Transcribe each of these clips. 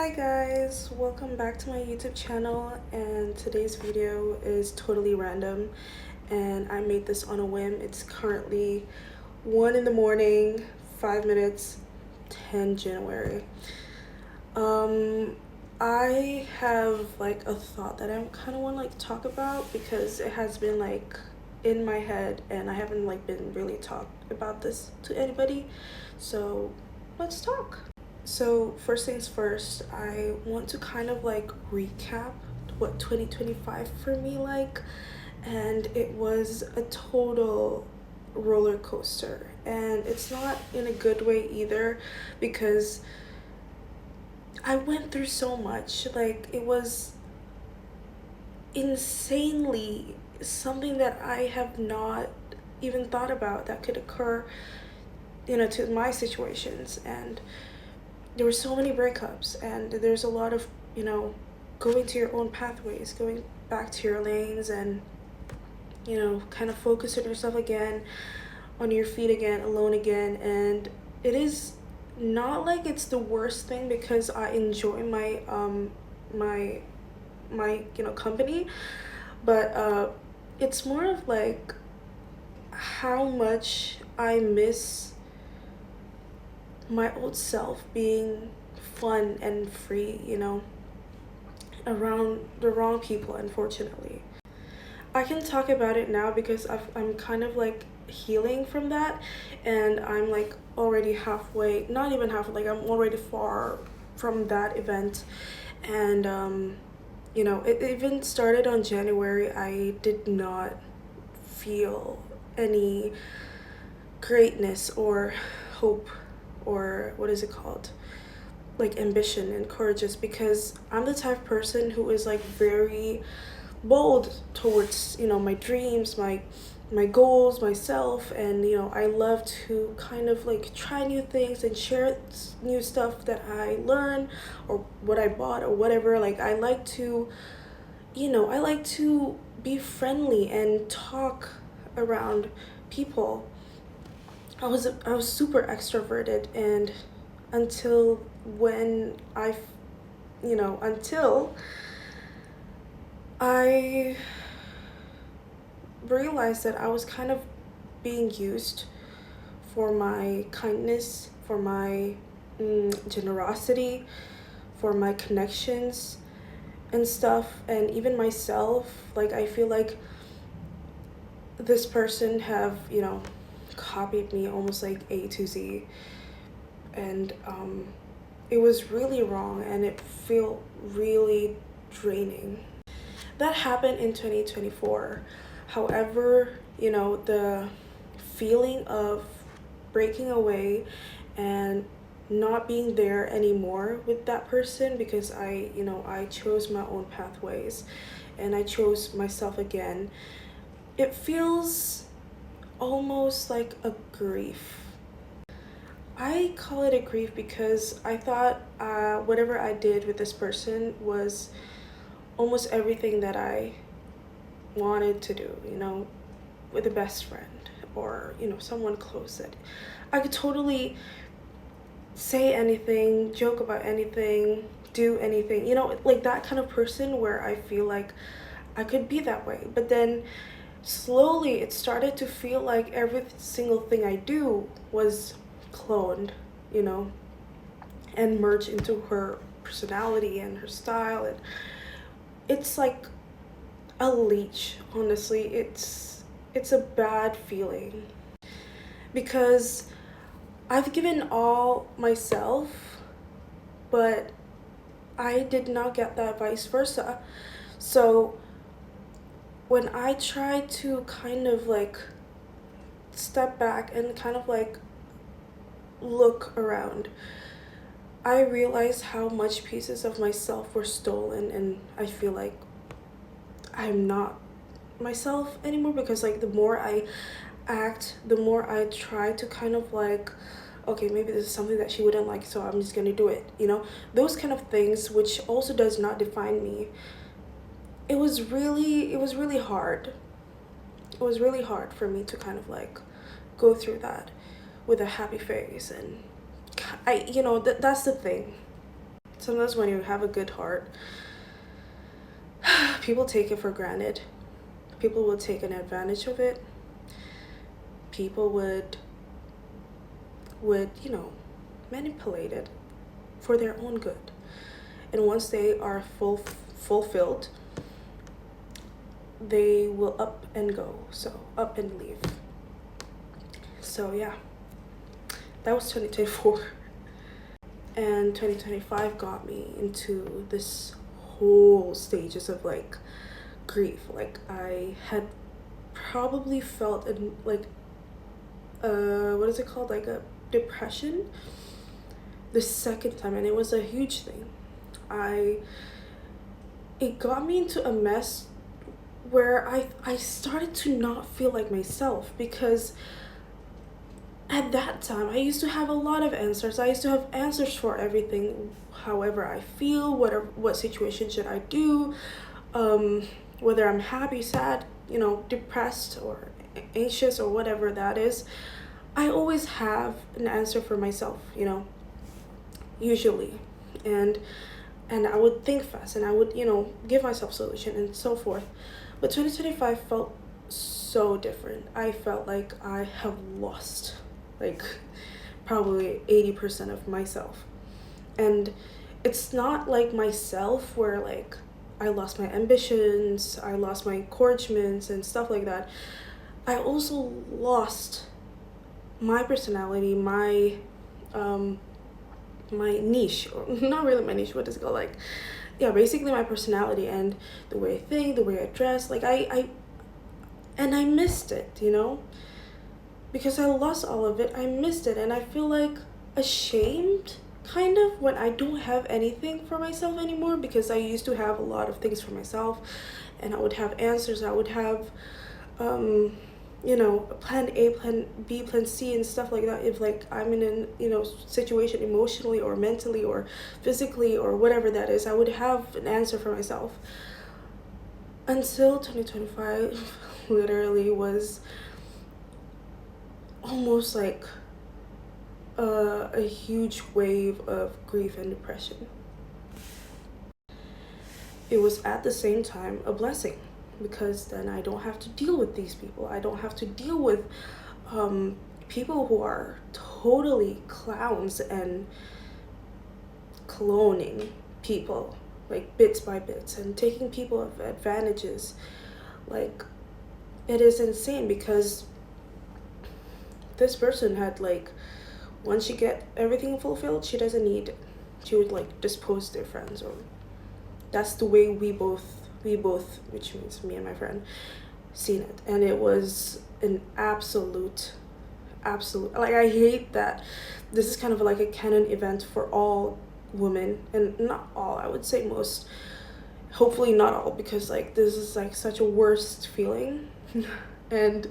Hi guys, welcome back to my YouTube channel, and today's video is totally random and I made this on a whim. It's currently 1 in the morning, 5 minutes, 10 January. I have like a thought that I kind of want to like talk about because it has been like in my head and I haven't like been really talked about this to anybody. So let's talk. So first things first, I want to kind of like recap what 2025 for me like, and it was a total roller coaster, and it's not in a good way either because I went through so much. Like, it was insanely something that I have not even thought about that could occur, to my situations. And there were so many breakups, and there's a lot of, going to your own pathways, going back to your lanes, and, kind of focus on yourself again, on your feet again, alone again. And it is not like it's the worst thing because I enjoy my company, but it's more of like how much I miss my old self being fun and free, around the wrong people, unfortunately. I can talk about it now because I'm kind of like healing from that, and I'm like already halfway, not even halfway, like I'm already far from that event. And it even started on January. I did not feel any greatness or hope, or what is it called, like ambition and courageous, because I'm the type of person who is like very bold towards my dreams, my goals, myself. And I love to kind of like try new things and share new stuff that I learn or what I bought or whatever. Like, I like to be friendly and talk around people. I was super extroverted, and until when until I realized that I was kind of being used for my kindness, for my generosity, for my connections and stuff, and even myself. Like, I feel like this person have copied me almost like A to Z, and it was really wrong, and it felt really draining. That happened in 2024. However, the feeling of breaking away and not being there anymore with that person, because I chose my own pathways and I chose myself again, it feels almost like a grief. I call it a grief because I thought whatever I did with this person was almost everything that I wanted to do, with a best friend or, someone close, that I could totally say anything, joke about anything, do anything, like that kind of person where I feel like I could be that way. But then slowly it started to feel like every single thing I do was cloned, and merged into her personality and her style. And it's like a leech, honestly. It's a bad feeling because I've given all myself, but I did not get that vice versa. So when I try to kind of like step back and kind of like look around, I realized how much pieces of myself were stolen, and I feel like I'm not myself anymore, because like the more I act, the more I try to kind of like, okay, maybe this is something that she wouldn't like, so I'm just gonna do it, those kind of things, which also does not define me. It was really hard. It was really hard for me to kind of like go through that with a happy face. And that's the thing. sometimes when you have a good heart, people take it for granted. People will take an advantage of it. People would manipulate it for their own good. And once they are fulfilled, they will up and go. So up and leave. So yeah, that was 2024. And 2025 got me into this whole stages of like grief. Like I had probably felt what is it called, like a depression the second time, and it was a huge thing. It got me into a mess where I started to not feel like myself, because at that time I used to have a lot of answers. I used to have answers for everything, however I feel, what situation should I do, whether I'm happy, sad, depressed or anxious or whatever that is. I always have an answer for myself, usually. And I would think fast, and I would, give myself solution and so forth. But 2025 felt so different. I felt like I have lost like probably 80% of myself. And it's not like myself where like I lost my ambitions, I lost my encouragements and stuff like that. I also lost my personality, my niche, or not really my niche, what is it called, like, yeah, basically my personality and the way I think, the way I dress. Like I missed it, because I lost all of it. I missed it, and I feel like ashamed kind of when I don't have anything for myself anymore, because I used to have a lot of things for myself, and I would have answers. I would have plan A, plan B, plan C and stuff like that. If like I'm in a situation emotionally or mentally or physically or whatever that is, I would have an answer for myself. Until 2025 literally was almost like a huge wave of grief and depression. It was at the same time a blessing, because then I don't have to deal with these people. I don't have to deal with people who are totally clowns and cloning people like bits by bits and taking people of advantages. Like, it is insane, because this person had like, once she get everything fulfilled, she doesn't need it. She would like dispose their friends, or that's the way we both, which means me and my friend, seen it. And it was an absolute, like, I hate that this is kind of like a canon event for all women, and not all, I would say most, hopefully not all, because like this is like such a worst feeling. And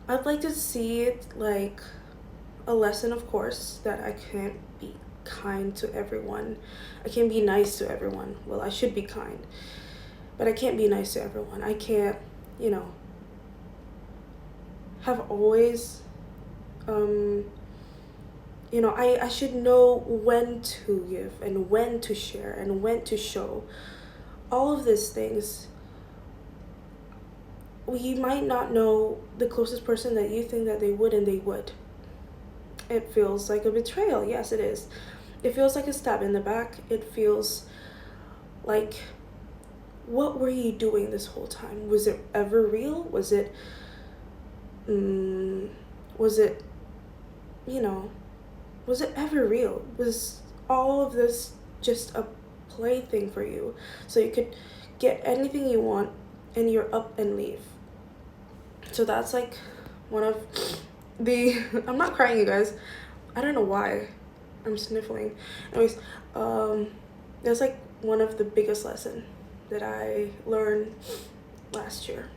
I'd like to see it like a lesson, of course, that I can't be kind to everyone. I can't be nice to everyone. Well, I should be kind, but I can't be nice to everyone. I can't, have always, I should know when to give and when to share and when to show. All of these things, we might not know the closest person that you think that they would, and they would. It feels like a betrayal. Yes, it is. It feels like a stab in the back. It feels like, what were you doing this whole time? Was it ever real? Was it, was it ever real? Was all of this just a plaything for you, so you could get anything you want and you're up and leave? So that's like one of the I'm not crying, you guys. I don't know why I'm sniffling. Anyways, that's like one of the biggest lesson that I learned last year.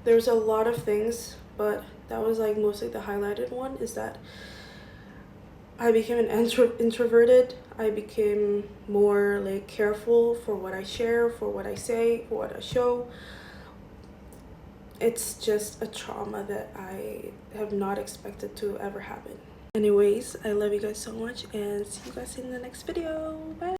There's a lot of things, but that was like mostly the highlighted one, is that I became an introverted. I became more like careful for what I share, for what I say, for what I show. It's just a trauma that I have not expected to ever happen. Anyways, I love you guys so much and see you guys in the next video. Bye.